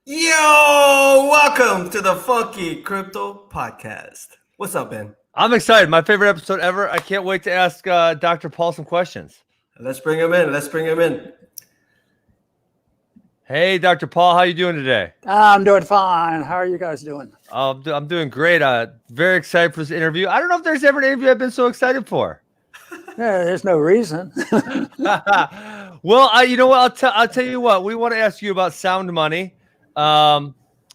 Yo, welcome to the Funky Crypto Podcast. What's up, Ben? I'm excited. My favorite episode ever. I can't wait to ask Dr. Paul some questions. Let's bring him in. Hey, Dr. Paul, how you doing today? I'm doing fine. How are you guys doing? I'm doing great. Very excited for this interview. I don't know if there's ever an interview I've been so excited for. Yeah, there's no reason. Well, you know what? I'll tell you what. We want to ask you about sound money,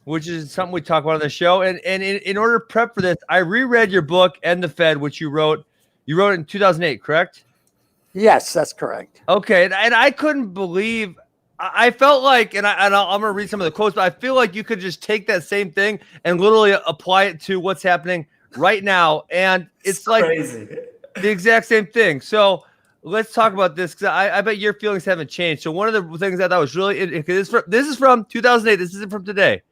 which is something we talk about on the show. And in order to prep for this, I reread your book, End the Fed, which you wrote. You wrote it in 2008, correct? Yes, that's correct. Okay, and I couldn't believe. I felt like, I'm going to read some of the quotes, but I feel like you could just take that same thing and literally apply it to what's happening right now. And it's like crazy. The exact same thing. So let's talk about this because I bet your feelings haven't changed. So one of the things I thought was really, this is from 2008. This isn't from today.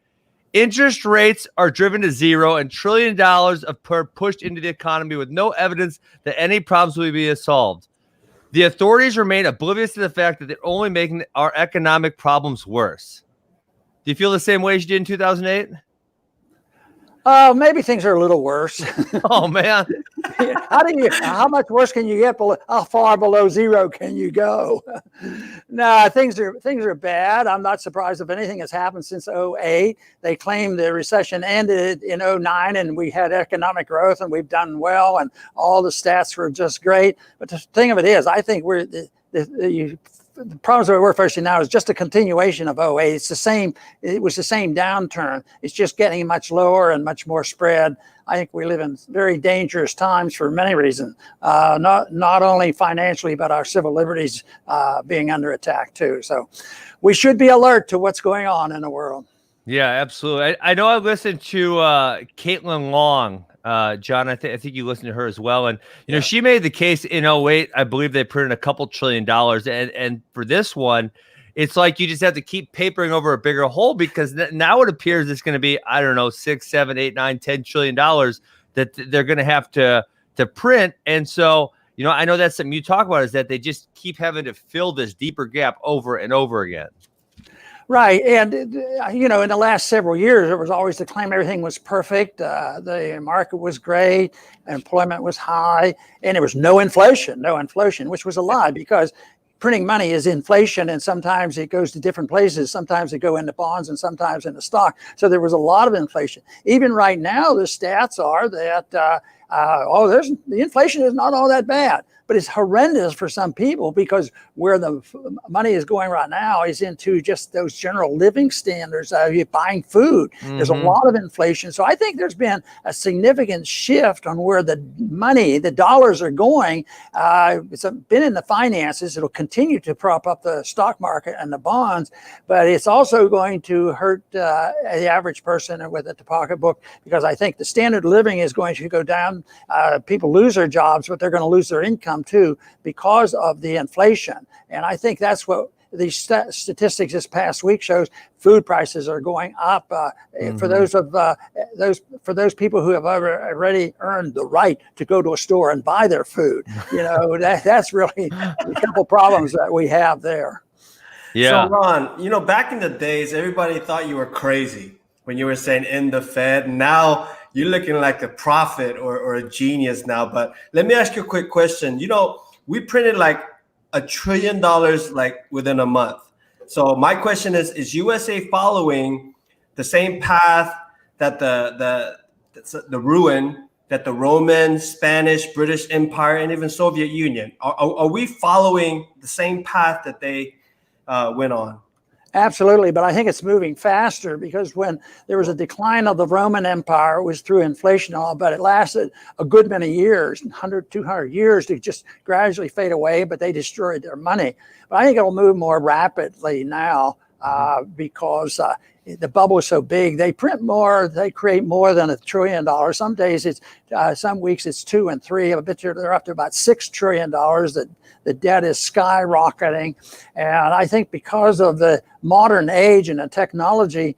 Interest rates are driven to zero and $1 trillion are pushed into the economy with no evidence that any problems will be solved. The authorities remain oblivious to the fact that they're only making our economic problems worse. Do you feel the same way as you did in 2008? Maybe things are a little worse. Oh man. How much worse can you get? How far below zero can you go? No, things are bad. I'm not surprised if anything has happened since 2008. They claim the recession ended in 2009 and we had economic growth and we've done well and all the stats were just great. But the thing of it is, I think the problems that we're facing now is just a continuation of 2008. It's the same. It was the same downturn. It's just getting much lower and much more spread. I think we live in very dangerous times for many reasons, not only financially, but our civil liberties being under attack too. So we should be alert to what's going on in the world. Yeah, absolutely. I know I listened to Caitlin Long. John, I think you listened to her as well. And, you know, she made the case in 2008, I believe they printed $2 trillion. And for this one, it's like you just have to keep papering over a bigger hole because now it appears it's going to be, I don't know, 6, 7, 8, 9, 10 trillion dollars that they're going to have to print. And so, you know, I know that's something you talk about is that they just keep having to fill this deeper gap over and over again. Right. And, you know, in the last several years, there was always the claim everything was perfect. The market was great. Employment was high. And there was no inflation, which was a lie because printing money is inflation. And sometimes it goes to different places. Sometimes it go into bonds and sometimes into stock. So there was a lot of inflation. Even right now, the stats are that, the inflation is not all that bad. But it's horrendous for some people because where the money is going right now is into just those general living standards. You're buying food. Mm-hmm. There's a lot of inflation. So I think there's been a significant shift on where the money, the dollars are going. It's been in the finances. It'll continue to prop up the stock market and the bonds, but it's also going to hurt the average person with the pocketbook because I think the standard of living is going to go down. People lose their jobs, but they're going to lose their income too because of the inflation. And I think that's what these statistics this past week shows. Food prices are going up for those people who have already earned the right to go to a store and buy their food. You know, that's really a couple problems that we have there. Yeah. So Ron, you know, back in the days, everybody thought you were crazy when you were saying end the Fed. Now you're looking like a prophet or a genius now. But let me ask you a quick question. You know, we printed like $1 trillion like within a month. So my question is USA following the same path that the ruin that the Roman, Spanish, British Empire, and even Soviet Union? Are we following the same path that they went on? Absolutely, but I think it's moving faster because when there was a decline of the Roman Empire, it was through inflation and all, but it lasted a good many years, 100, 200 years to just gradually fade away, but they destroyed their money. But I think it'll move more rapidly now because the bubble is so big. They print more, they create more than $1 trillion. Some days it's, some weeks it's 2 and 3. I bet they're up to about $6 trillion. The debt is skyrocketing. And I think because of the modern age and the technology,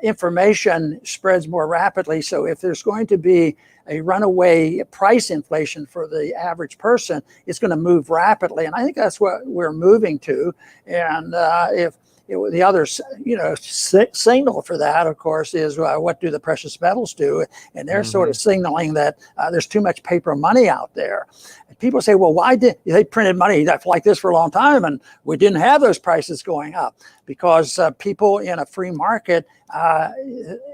information spreads more rapidly. So if there's going to be a runaway price inflation for the average person, it's going to move rapidly. And I think that's what we're moving to. And if the other, signal for that, of course, is what do the precious metals do? And they're sort of signaling that there's too much paper money out there. And people say, well, why did they printed money like this for a long time and we didn't have those prices going up? Because people in a free market,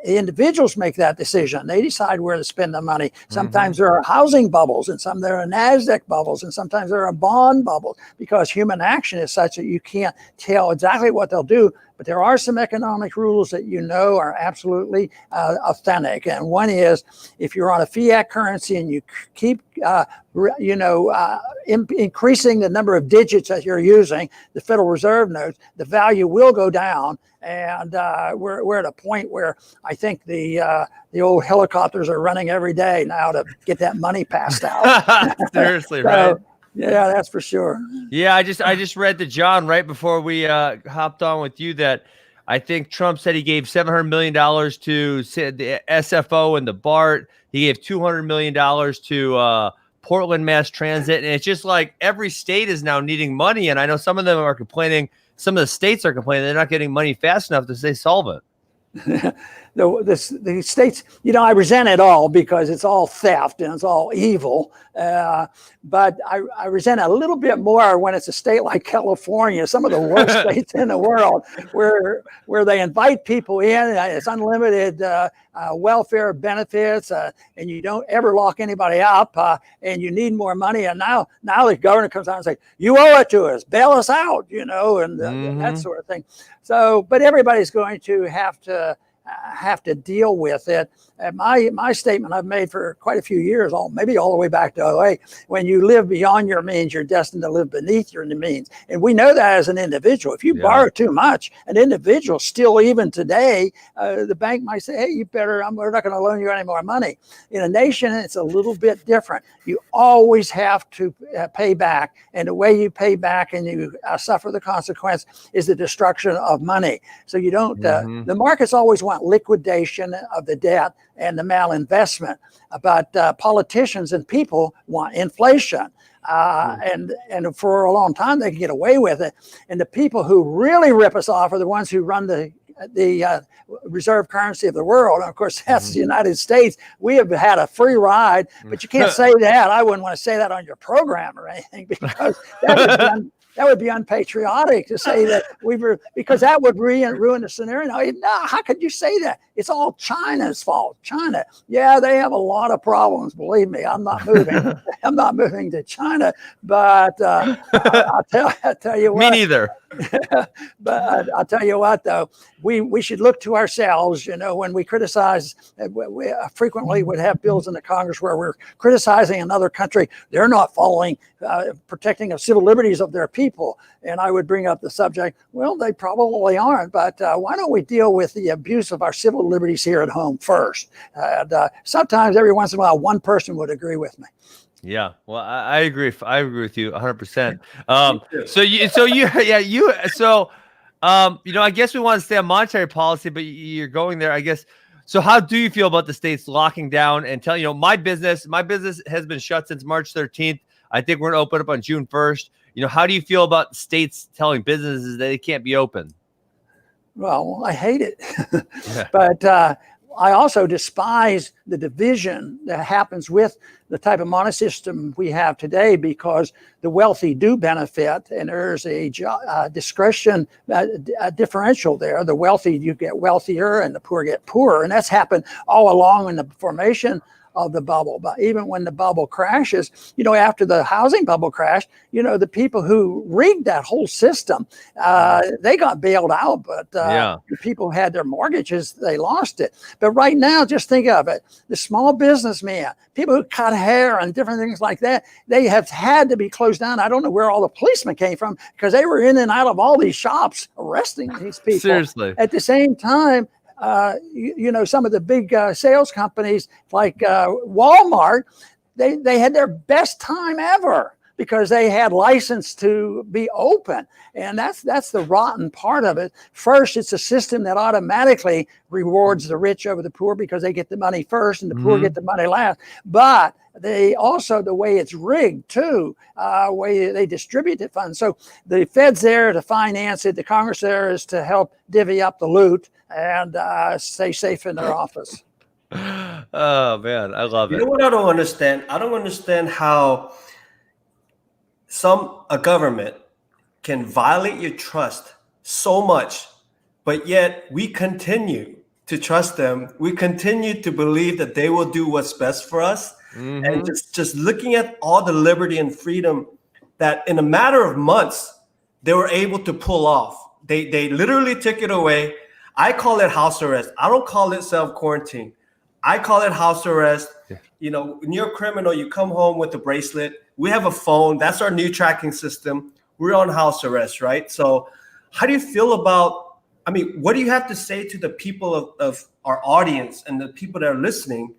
individuals make that decision. They decide where to spend the money. Sometimes there are housing bubbles, and some there are NASDAQ bubbles, and sometimes there are bond bubbles, because human action is such that you can't tell exactly what they'll do. But there are some economic rules that are absolutely authentic. And one is, if you're on a fiat currency and you keep increasing the number of digits that you're using, the Federal Reserve notes, the value will go down. And we're at a point where I think the old helicopters are running every day now to get that money passed out. Seriously, right? Yeah, that's for sure. Yeah, I just read to John right before we hopped on with you that I think Trump said he gave $700 million to the SFO and the BART. He gave $200 million to Portland Mass Transit. And it's just like every state is now needing money. And I know some of them are complaining. Some of the states are complaining they're not getting money fast enough to stay solvent. The states, I resent it all because it's all theft and it's all evil. But I resent it a little bit more when it's a state like California, some of the worst states in the world, where they invite people in. It's unlimited welfare benefits, and you don't ever lock anybody up, and you need more money. And now the governor comes out and says, you owe it to us, bail us out, and that sort of thing. So, but everybody's going to have to deal with it. And my statement I've made for quite a few years, maybe all the way back to 2008, when you live beyond your means, you're destined to live beneath your means. And we know that as an individual. If you borrow too much, an individual, still even today, the bank might say, hey, we're not going to loan you any more money. In a nation, it's a little bit different. You always have to pay back. And the way you pay back and you suffer the consequence is the destruction of money. So you don't, the markets always want liquidation of the debt and the malinvestment, but politicians and people want inflation. And for a long time they can get away with it. And the people who really rip us off are the ones who run the reserve currency of the world. And of course, that's the United States. We have had a free ride, but you can't say that. I wouldn't want to say that on your program or anything, because that would be unpatriotic to say that because that would ruin the scenario. No, how could you say that? It's all China's fault. China, yeah, they have a lot of problems. Believe me, I'm not moving. I'm not moving to China. But I'll tell you what. Me neither. But I'll tell you what, though, we should look to ourselves. When we criticize, we frequently would have bills in the Congress where we're criticizing another country. They're not following, protecting the civil liberties of their people. And I would bring up the subject, well, they probably aren't, but why don't we deal with the abuse of our civil liberties here at home first? And sometimes every once in a while, one person would agree with me. Yeah, well, I agree. I agree with you 100%. I guess we want to stay on monetary policy, but you're going there, I guess. So how do you feel about the states locking down and telling, my business has been shut since March 13th. I think we're going to open up on June 1st. How do you feel about states telling businesses that they can't be open? Well, I hate it. But I also despise the division that happens with the type of money system we have today, because the wealthy do benefit, and there's a discretion differential there. The wealthy, you get wealthier, and the poor get poorer. And that's happened all along in the formation of the bubble. But even when the bubble crashes, after the housing bubble crashed, the people who rigged that whole system, they got bailed out, but the people who had their mortgages, they lost it. But right now, just think of it. The small businessman, people who cut hair and different things like that, they have had to be closed down. I don't know where all the policemen came from, because they were in and out of all these shops arresting these people. Seriously. At the same time, some of the big sales companies like Walmart, they had their best time ever, because they had license to be open. And that's the rotten part of it. First, it's a system that automatically rewards the rich over the poor because they get the money first and the poor get the money last. But they also, the way it's rigged too, way they distribute the funds. So the Fed's there to finance it. The Congress there is to help divvy up the loot and stay safe in their office. Oh man, I love it. You know what I don't understand? I don't understand how a government can violate your trust so much, but yet we continue to trust them. We continue to believe that they will do what's best for us. And just looking at all the liberty and freedom that in a matter of months they were able to pull off. They literally took it away. I call it house arrest. I don't call it self-quarantine. I call it house arrest. Yeah. You know, when you're a criminal, you come home with a bracelet. We have a phone. That's our new tracking system. We're on house arrest, right? So how do you feel about, I mean, what do you have to say to the people of our audience and the people that are listening,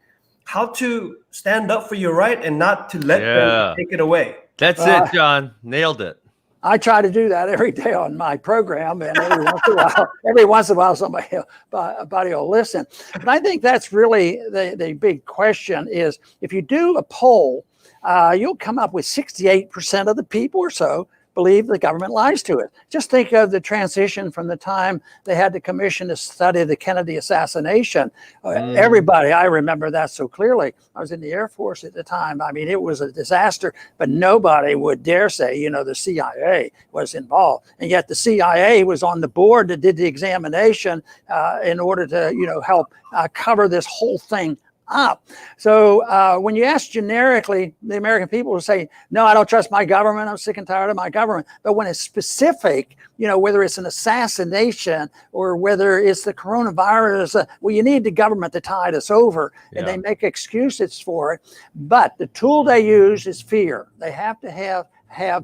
how to stand up for your right and not to let them take it away? That's it, John. Nailed it. I try to do that every day on my program, and every once in a while, somebody will listen. But I think that's really the big question is if you do a poll, you'll come up with 68% of the people or so believe the government lies to it. Just think of the transition from the time they had the commission to study the Kennedy assassination. Everybody, I remember that so clearly. I was in the Air Force at the time. I mean, it was a disaster, but nobody would dare say, you know, the CIA was involved. And yet the CIA was on the board that did the examination in order to, you know, help cover this whole thing up. So when you ask generically, the American people will say, no, I don't trust my government. I'm sick and tired of my government. But when it's specific, you know, whether it's an assassination or whether it's the coronavirus, well, you need the government to tide us over, and they make excuses for it. But the tool they use is fear. They have to have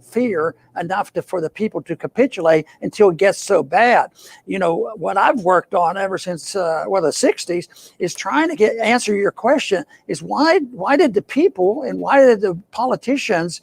fear enough for the people to capitulate until it gets so bad. You know, what I've worked on ever since, the 60s is trying to answer your question is why did the people and why did the politicians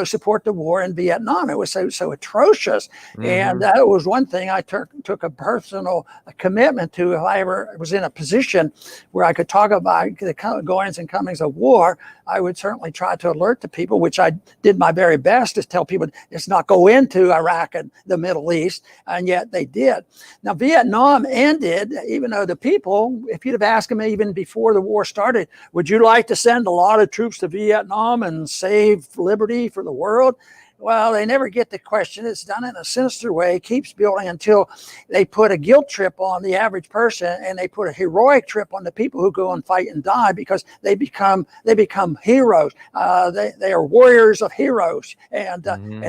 support the war in Vietnam? It was so atrocious. And that was one thing I took a personal commitment to. If I ever was in a position where I could talk about the goings and comings of war, I would certainly try to alert the people, which I did my very best to tell people let's not go into Iraq and the Middle East, and yet they did. Now, Vietnam ended, even though the people, if you'd have asked them even before the war started, would you like to send a lot of troops to Vietnam and save liberty for the world? Well, they never get the question. It's done in a sinister way, keeps building until they put a guilt trip on the average person, and they put a heroic trip on the people who go and fight and die because they become heroes. They are warriors of heroes, and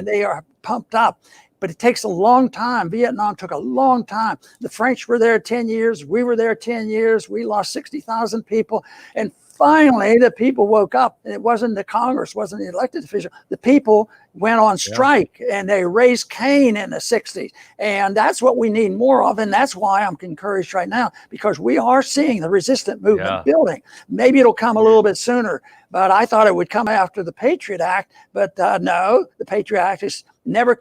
they are pumped up. But it takes a long time. Vietnam took a long time. The French were there 10 years. We were there 10 years. We lost 60,000 people. And finally, the people woke up, and it wasn't the Congress, wasn't the elected official. The people went on strike, and they raised Cain in the 60s. And that's what we need more of. And that's why I'm encouraged right now, because we are seeing the resistant movement building. Maybe it'll come a little bit sooner, but I thought it would come after the Patriot Act. But no, the Patriot Act is never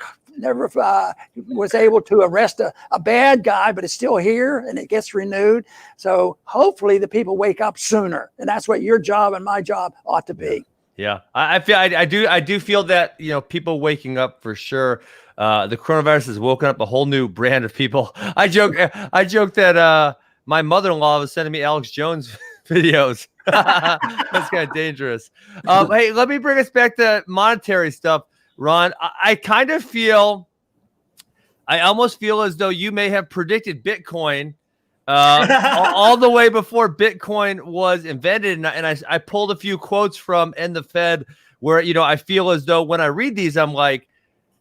was able to arrest a bad guy, but it's still here and it gets renewed. So hopefully the people wake up sooner, and that's what your job and my job ought to be. Yeah, I do feel that, you know, people waking up for sure. The coronavirus has woken up a whole new brand of people. I joke that my mother-in-law was sending me Alex Jones videos. That's kind of dangerous. Hey, let me bring us back to monetary stuff. Ron, I almost feel as though you may have predicted Bitcoin all the way before Bitcoin was invented. And I pulled a few quotes from End the Fed where, you know, I feel as though when I read these, I'm like,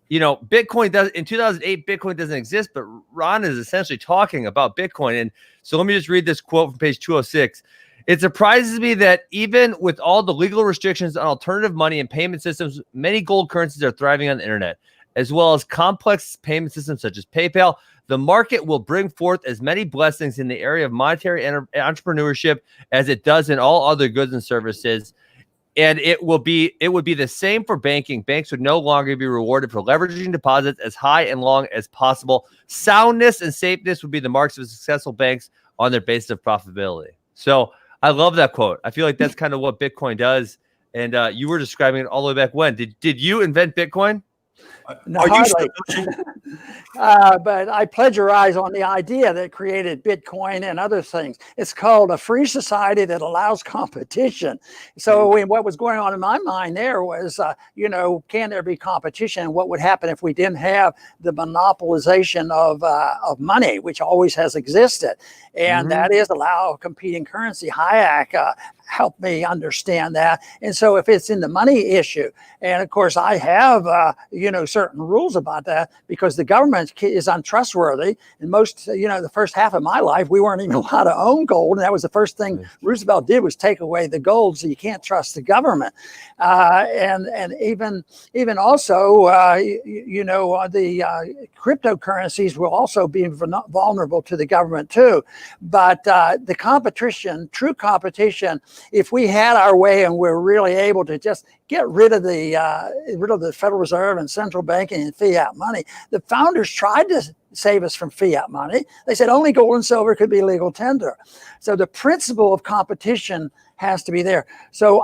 you know, in 2008, Bitcoin doesn't exist, but Ron is essentially talking about Bitcoin. And so let me just read this quote from page 206. It surprises me that even with all the legal restrictions on alternative money and payment systems, many gold currencies are thriving on the internet, as well as complex payment systems such as PayPal. The market will bring forth as many blessings in the area of monetary entrepreneurship as it does in all other goods and services. And it would be the same for banking. Banks would no longer be rewarded for leveraging deposits as high and long as possible. Soundness and safeness would be the marks of successful banks on their basis of profitability. So I love that quote. I feel like that's kind of what Bitcoin does. And you were describing it all the way back when. Did you invent Bitcoin? No, Are you hardly. sure? But I plagiarize on the idea that created Bitcoin and other things. It's called a free society that allows competition. So what was going on in my mind there was, can there be competition? What would happen if we didn't have the monopolization of money, which always has existed? And that is allow competing currency. Hayek helped me understand that. And so if it's in the money issue, and of course I have, certain rules about that because the government is untrustworthy. And most, the first half of my life, we weren't even allowed to own gold. And that was the first thing Roosevelt did, was take away the gold. So you can't trust the government. And even also, the cryptocurrencies will also be vulnerable to the government too. But the competition, true competition, if we had our way and we're really able to just get rid of the Federal Reserve and central banking and fiat money. The founders tried to save us from fiat money. They said only gold and silver could be legal tender. So the principle of competition has to be there. So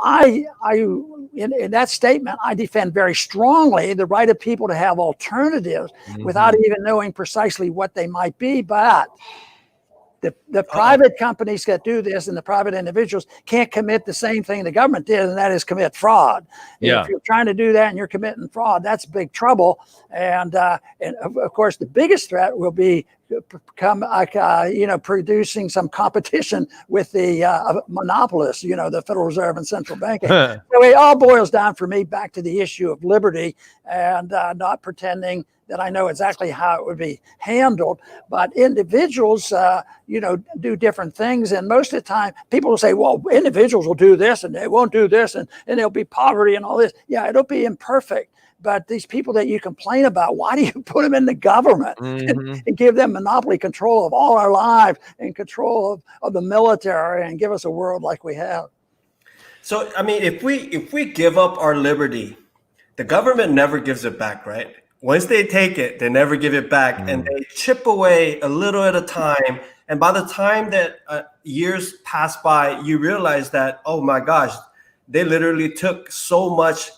in that statement, I defend very strongly the right of people to have alternatives without even knowing precisely what they might be. But the private companies that do this and the private individuals can't commit the same thing the government did, and that is commit fraud. Yeah. If you're trying to do that and you're committing fraud, that's big trouble. And of course, the biggest threat will be producing some competition with the monopolists, the Federal Reserve and central banking. So it all boils down for me back to the issue of liberty and not pretending that I know exactly how it would be handled, but individuals, do different things. And most of the time people will say, well, individuals will do this and they won't do this and there'll be poverty and all this. Yeah, it'll be imperfect. But these people that you complain about, why do you put them in the government and give them monopoly control of all our lives and control of the military and give us a world like we have? So, I mean, if we give up our liberty, the government never gives it back, right? Once they take it, they never give it back, and they chip away a little at a time. And by the time that years pass by, you realize that, oh my gosh, they literally took so much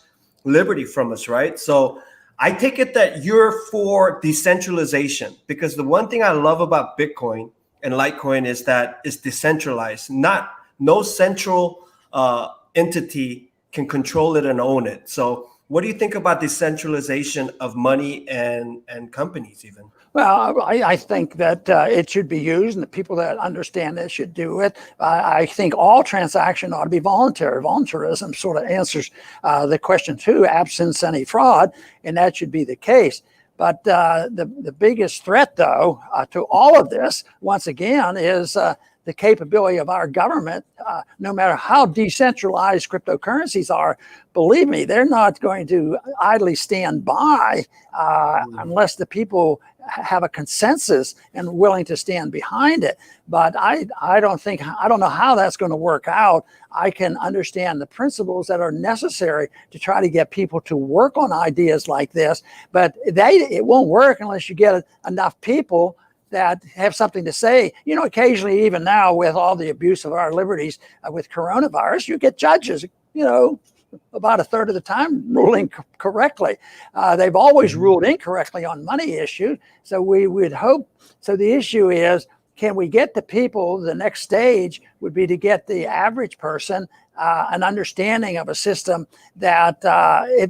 liberty from us, right? So I take it that you're for decentralization, because the one thing I love about Bitcoin and Litecoin is that it's decentralized. No central entity can control it and own it. So what do you think about decentralization of money and companies even? Well, I think that it should be used, and the people that understand it should do it. I think all transaction ought to be voluntary. Voluntarism sort of answers the question too, absence any fraud, and that should be the case. But the biggest threat, though, to all of this, once again, is the capability of our government. No matter how decentralized cryptocurrencies are, believe me, they're not going to idly stand by unless the people have a consensus and willing to stand behind it. But I don't know how that's going to work out. I can understand the principles that are necessary to try to get people to work on ideas like this, but it won't work unless you get enough people that have something to say. Occasionally, even now with all the abuse of our liberties with coronavirus, you get judges, about a third of the time ruling correctly. They've always ruled incorrectly on money issues. So we would hope. So the issue is, can we get the people? The next stage would be to get the average person an understanding of a system that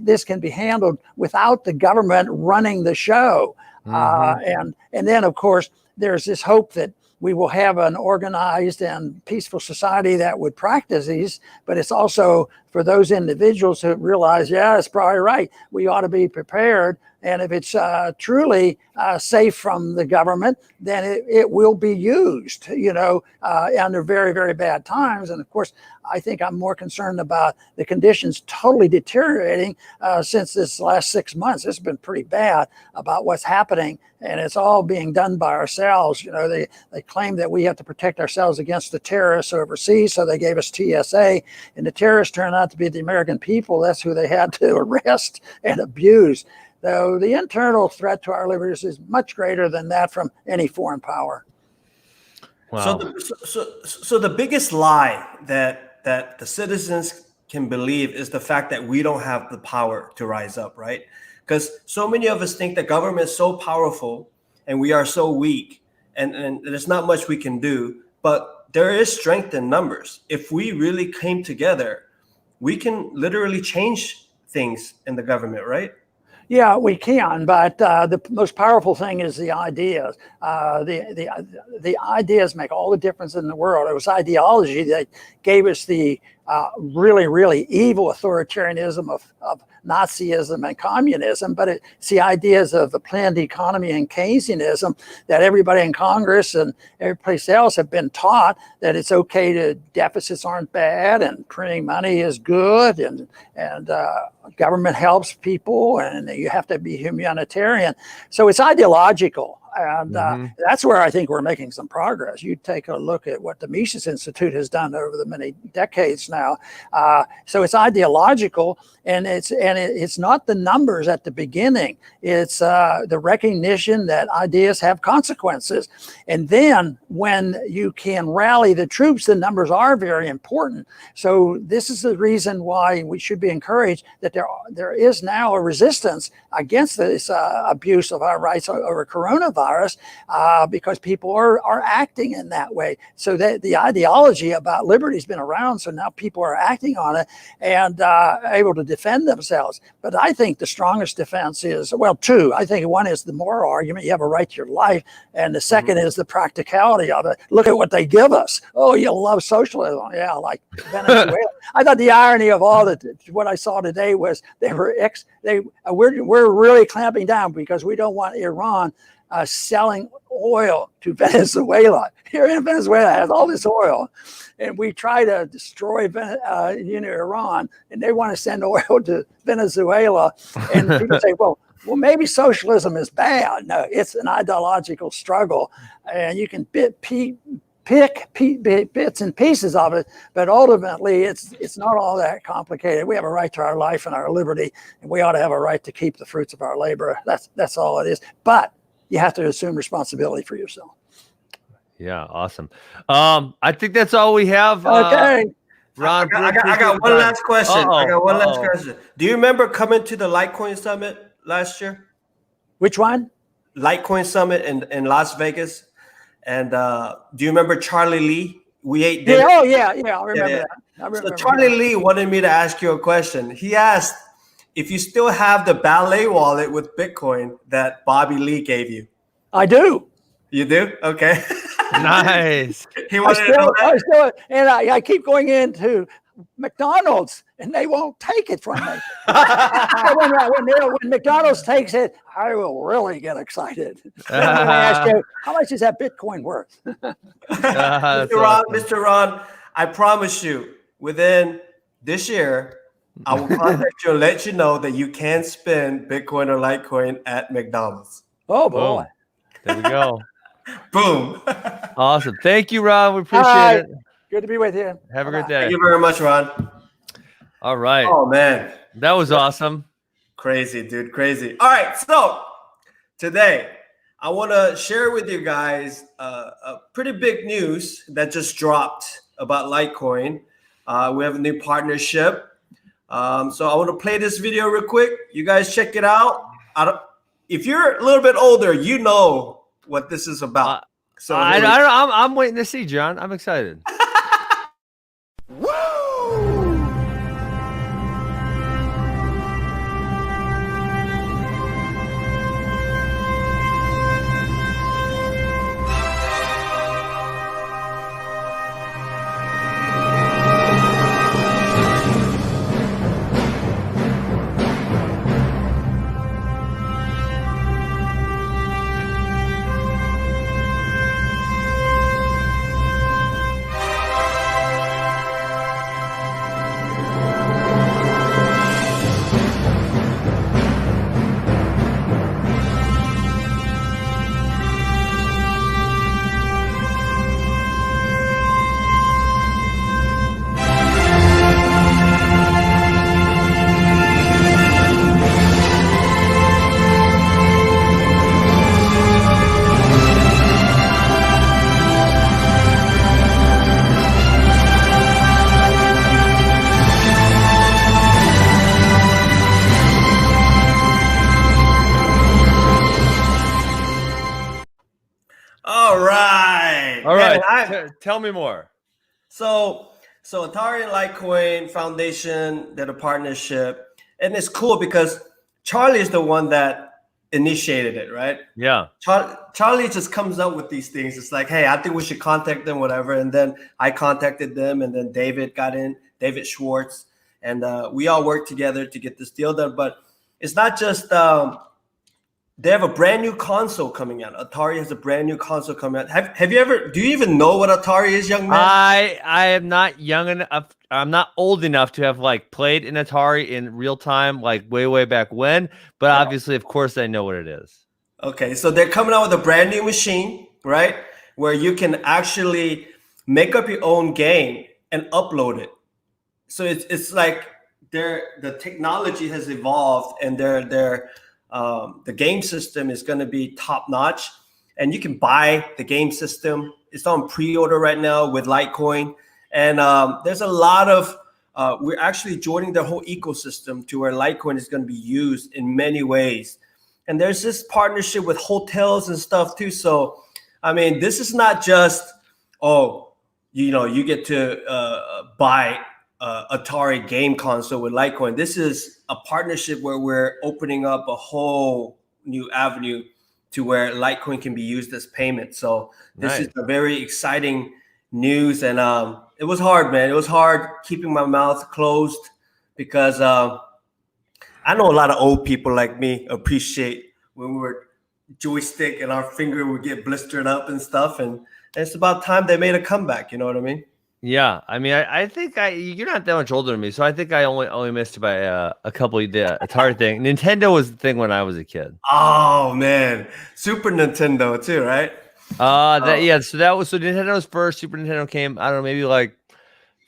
this can be handled without the government running the show. And then, of course, there's this hope that we will have an organized and peaceful society that would practice these, but it's also for those individuals who realize, yeah, it's probably right. We ought to be prepared. And if it's truly safe from the government, then it will be used, under very, very bad times. And of course, I think I'm more concerned about the conditions totally deteriorating since this last 6 months. It's been pretty bad about what's happening, and it's all being done by ourselves. They claim that we have to protect ourselves against the terrorists overseas, so they gave us TSA, and the terrorists turn out to be the American people. That's who they had to arrest and abuse. Though the internal threat to our liberties is much greater than that from any foreign power. Wow. So the biggest lie that the citizens can believe is the fact that we don't have the power to rise up, right? Because so many of us think the government is so powerful and we are so weak, and there's not much we can do. But there is strength in numbers. If we really came together, we can literally change things in the government, right? Yeah, we can, but the most powerful thing is the ideas. The ideas make all the difference in the world. It was ideology that gave us the really, really evil authoritarianism of Nazism and communism, but it's the ideas of the planned economy and Keynesianism that everybody in Congress and every place else have been taught that it's okay to deficits aren't bad and printing money is good and government helps people and you have to be humanitarian. So it's ideological. And that's where I think we're making some progress. You take a look at what the Mises Institute has done over the many decades now. So it's ideological, and it's not the numbers at the beginning. It's the recognition that ideas have consequences. And then when you can rally the troops, the numbers are very important. So this is the reason why we should be encouraged that there is now a resistance against this abuse of our rights over coronavirus. Because people are acting in that way. So that the ideology about liberty has been around, so now people are acting on it and able to defend themselves. But I think the strongest defense is, well, two. I think one is the moral argument. You have a right to your life. And the second is the practicality of it. Look at what they give us. Oh, you love socialism. Yeah, like Venezuela. I thought the irony of all that, what I saw today was we're really clamping down because we don't want Iran selling oil to Venezuela. Here in Venezuela has all this oil, and we try to destroy Iran, and they want to send oil to Venezuela. And people say, well, maybe socialism is bad. No, it's an ideological struggle, and you can pick bits and pieces of it, but ultimately it's not all that complicated. We have a right to our life and our liberty, and we ought to have a right to keep the fruits of our labor. That's all it is. But you have to assume responsibility for yourself. Yeah, awesome. I think that's all we have. Okay. Ron, I got one last question. Last question. Do you remember coming to the Litecoin Summit last year? Which one? Litecoin Summit in Las Vegas. And do you remember Charlie Lee? We ate dinner. Yeah, I remember that. I remember so Charlie Lee wanted me to ask you a question. He asked if you still have the ballet wallet with Bitcoin that Bobby Lee gave you. I do. You do? Okay. Nice. He wanted to know that. I keep going into McDonald's and they won't take it from me. when McDonald's takes it, I will really get excited. I ask you, how much is that Bitcoin worth? Mr. Ron, I promise you, within this year, I will contact you and let you know that you can spend Bitcoin or Litecoin at McDonald's. Oh, boy. Boom. There we go. Boom. Awesome. Thank you, Ron. We appreciate it. Good to be with you. Have a good day. Thank you very much, Ron. All right. Oh, man. That was awesome. Crazy, dude. Crazy. All right. So today, I want to share with you guys a pretty big news that just dropped about Litecoin. We have a new partnership. So I want to play this video real quick. You guys check it out. If you're a little bit older, you know what this is about. So I'm waiting to see, John. I'm excited. All right. All Man, right. Tell me more. So Atari and Litecoin Foundation did a partnership, and it's cool because Charlie is the one that initiated it, right? Yeah. Charlie just comes up with these things. It's like, hey, I think we should contact them, whatever. And then I contacted them, and then David got in, David Schwartz, and we all worked together to get this deal done. But it's not just they have a brand new console coming out. Atari has a brand new console coming out. Have you ever? Do you even know what Atari is, young man? I am not young enough. I'm not old enough to have like played an Atari in real time, like way back when. But obviously, of course, I know what it is. Okay, so they're coming out with a brand new machine, right? Where you can actually make up your own game and upload it. So it's like the technology has evolved, and the game system is going to be top notch, and you can buy the game system. It's on pre-order right now with Litecoin, and there's a lot of we're actually joining the whole ecosystem to where Litecoin is going to be used in many ways. And there's this partnership with hotels and stuff too. So, I mean, this is not just, you get to buy Atari game console with Litecoin. This is a partnership where we're opening up a whole new avenue to where Litecoin can be used as payment. So this is a very exciting news. And it was hard, man. It was hard keeping my mouth closed because I know a lot of old people like me appreciate when we were joystick and our finger would get blistered up and stuff. And it's about time they made a comeback. You know what I mean? Yeah, I mean, I think you're not that much older than me, so I think I only missed by a couple of the Atari thing. Nintendo was the thing when I was a kid. Oh man, Super Nintendo too, right? So Nintendo's first. Super Nintendo came, I don't know, maybe like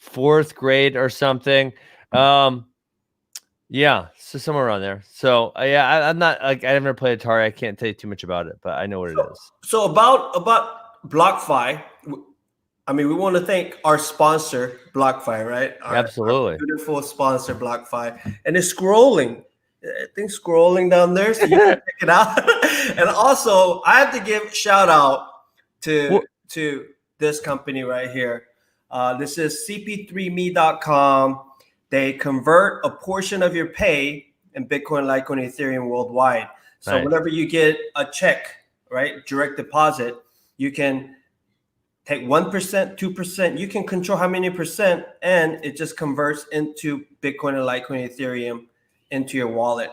4th grade or something. Yeah, so somewhere around there. So I'm not like I never played Atari. I can't tell you too much about it, but I know what it is. So about BlockFi. I mean, we want to thank our sponsor, BlockFi, right? Absolutely. Our beautiful sponsor, BlockFi. And it's scrolling. I think scrolling down there, so you can check it out. And also, I have to give shout out to this company right here. This is cp3me.com. They convert a portion of your pay in Bitcoin, Litecoin, Ethereum worldwide. So whenever you get a check, right, direct deposit, you can take 1%, 2%. You can control how many percent, and it just converts into Bitcoin and Litecoin, Ethereum into your wallet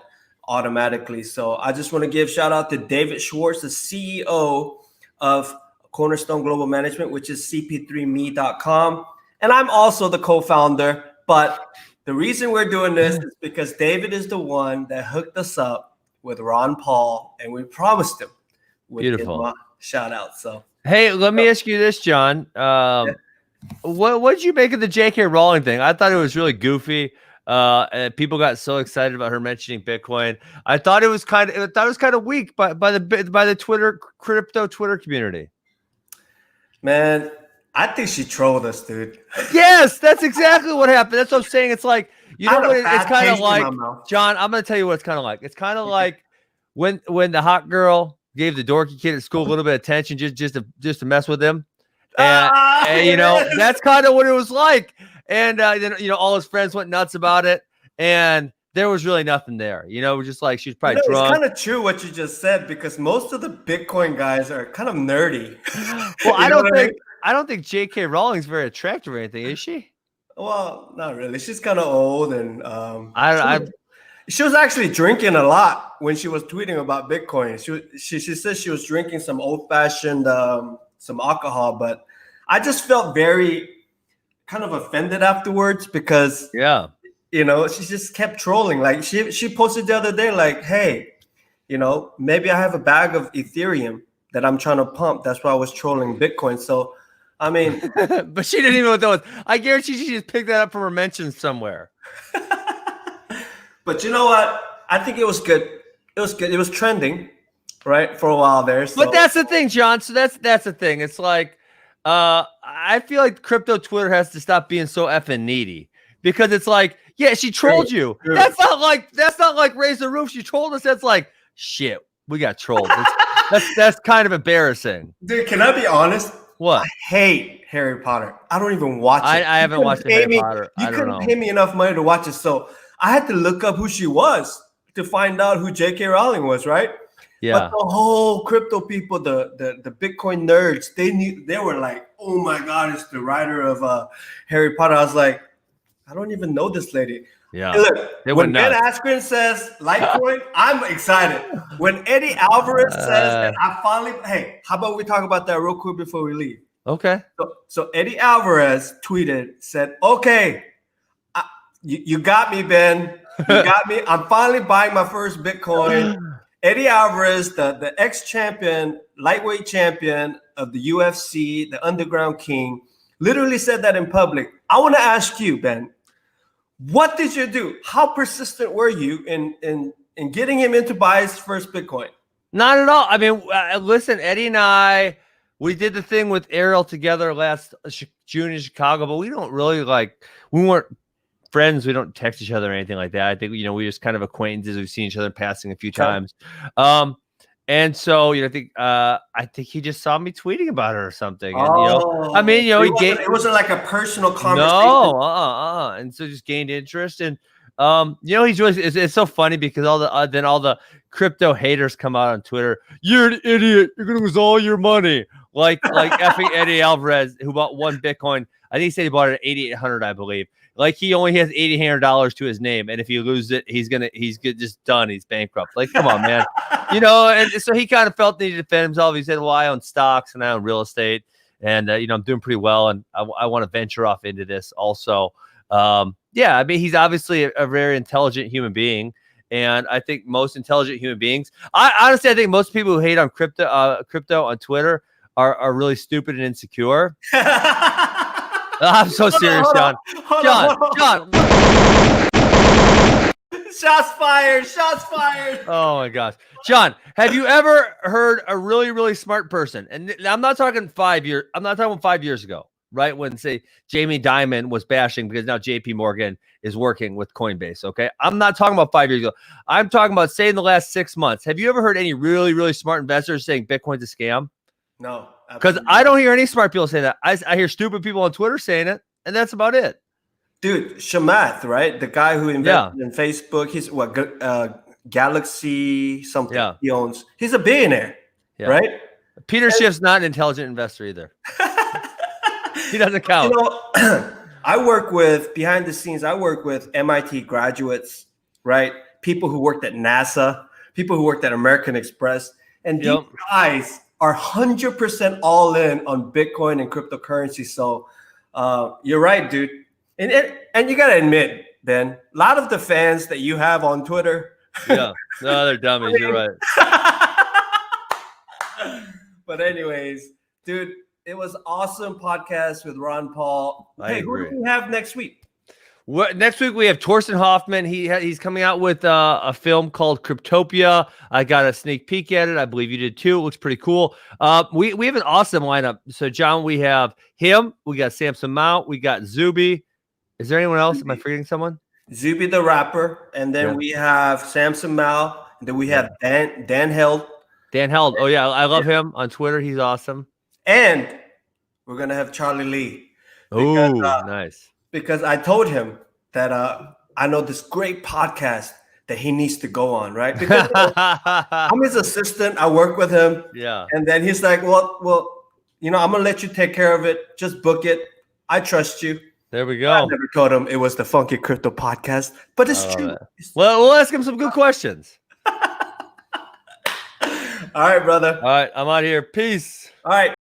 automatically. So I just want to give shout out to David Schwartz, the CEO of Cornerstone Global Management, which is cp3me.com. And I'm also the co-founder, but the reason we're doing this is because David is the one that hooked us up with RonPaul, and we promised him we'd give him a shout out. So hey, let me ask you this, John. What did you make of the J.K. Rowling thing? I thought it was really goofy. And people got so excited about her mentioning Bitcoin. I thought it was kind of weak by the crypto Twitter community. Man, I think she trolled us, dude. Yes, that's exactly what happened. That's what I'm saying. It's like, you know what? It's kind of like, John, I'm going to tell you what it's kind of like. It's kind of like when the hot girl gave the dorky kid at school a little bit of attention just to mess with him. And you know, that's kind of what it was like. And then, you know, all his friends went nuts about it. And there was really nothing there. You know, it was just like, she was probably drunk. It's kind of true what you just said, because most of the Bitcoin guys are kind of nerdy. Well, I don't think J.K. Rowling's very attractive or anything, is she? Well, not really. She's kind of old, and she was actually drinking a lot when she was tweeting about Bitcoin. She said she was drinking some old-fashioned some alcohol, but I just felt very kind of offended afterwards because you know, she just kept trolling. Like she posted the other day, like, hey, you know, maybe I have a bag of Ethereum that I'm trying to pump. That's why I was trolling Bitcoin. So I mean, but she didn't even know what that was. I guarantee she just picked that up from her mentions somewhere. But you know what? I think it was good. It was good. It was trending, right, for a while there. So. But that's the thing, John. So that's the thing. It's like, I feel like crypto Twitter has to stop being so effing needy, because it's like, yeah, she trolled you. True. That's not like raise the roof. She trolled us. That's like, shit, we got trolled. That's kind of embarrassing. Dude, can I be honest? What? I hate Harry Potter. I don't even watch it. I haven't watched Harry Potter. You I don't couldn't know. pay me enough money to watch it, so I had to look up who she was to find out who J.K. Rowling was, right? Yeah. But the whole crypto people, the Bitcoin nerds, they were like, "Oh my God, it's the writer of Harry Potter." I was like, I don't even know this lady. Yeah. Hey, look, They when went Ben nuts. Askren says Litecoin, I'm excited. When Eddie Alvarez says that I finally, hey, how about we talk about that real quick before we leave? Okay. So Eddie Alvarez said, "Okay, you got me, Ben. You got me. I'm finally buying my first Bitcoin." Eddie Alvarez, the ex-champion, lightweight champion of the UFC, the Underground King, literally said that in public. I want to ask you, Ben, what did you do? How persistent were you in getting him into buy his first Bitcoin? Not at all. I mean, listen, Eddie and I, we did the thing with Ariel together last June in Chicago, but we don't really we weren't friends. We don't text each other or anything like that. I think, we just kind of acquaintances. We've seen each other passing a few times. And so, I think he just saw me tweeting about her or something. And, I mean, it wasn't like a personal conversation. No, and so just gained interest. And, he's really, it's so funny because then all the crypto haters come out on Twitter. You're an idiot. You're going to lose all your money. Like effing Eddie Alvarez, who bought one Bitcoin. I think he said he bought it at $8,800, I believe. Like he only has $8,800 to his name, and if he loses it, he's just done. He's bankrupt. Like, come on, man. And so he kind of felt the need to defend himself. He said, "Well, I own stocks and I own real estate, and I'm doing pretty well, and I want to venture off into this also." Yeah, I mean, he's obviously a very intelligent human being, and I think most intelligent human beings. I think most people who hate on crypto on Twitter are really stupid and insecure. I'm so serious, John. John. Shots fired. Oh my gosh. John, have you ever heard a really, really smart person? And I'm not talking 5 years. I'm not talking 5 years ago, right? When, say, Jamie Dimon was bashing because now JP Morgan is working with Coinbase. Okay. I'm not talking about 5 years ago. I'm talking about, say, in the last 6 months. Have you ever heard any really, really smart investors saying Bitcoin's a scam? No. Because I don't hear any smart people say that. I hear stupid people on Twitter saying it, and that's about it. Dude, Chamath, right? The guy who invested in Facebook. He's what? Galaxy something. Yeah. He owns. He's a billionaire, right? Peter Schiff's not an intelligent investor either. He doesn't count. I work with behind the scenes. I work with MIT graduates, right? People who worked at NASA, people who worked at American Express, and these guys are 100% all in on Bitcoin and cryptocurrency. So you're right, dude. And you got to admit, Ben, a lot of the fans that you have on Twitter. Yeah, no, they're dummies. You're right. But anyways, dude, it was awesome podcast with RonPaul. Hey, who do we have next week? Next week we have Torsten Hoffman. He's coming out with a film called Cryptopia. I got a sneak peek at it. I believe you did too. It looks pretty cool. We have an awesome lineup. So John, we have him. We got Samson Mount. We got Zuby. Is there anyone else? Am I forgetting someone? Zuby the rapper, and then we have Samson Mount. And then we have Dan Held. Dan Held. Oh yeah, I love him on Twitter. He's awesome. And we're gonna have Charlie Lee. Oh, nice. Because I told him that I know this great podcast that he needs to go on, right? Because I'm his assistant. I work with him. Yeah. And then he's like, well, I'm going to let you take care of it. Just book it. I trust you. There we go. I never told him it was the Funky Crypto Podcast, but it's true. Well, we'll ask him some good questions. All right, brother. All right. I'm out here. Peace. All right.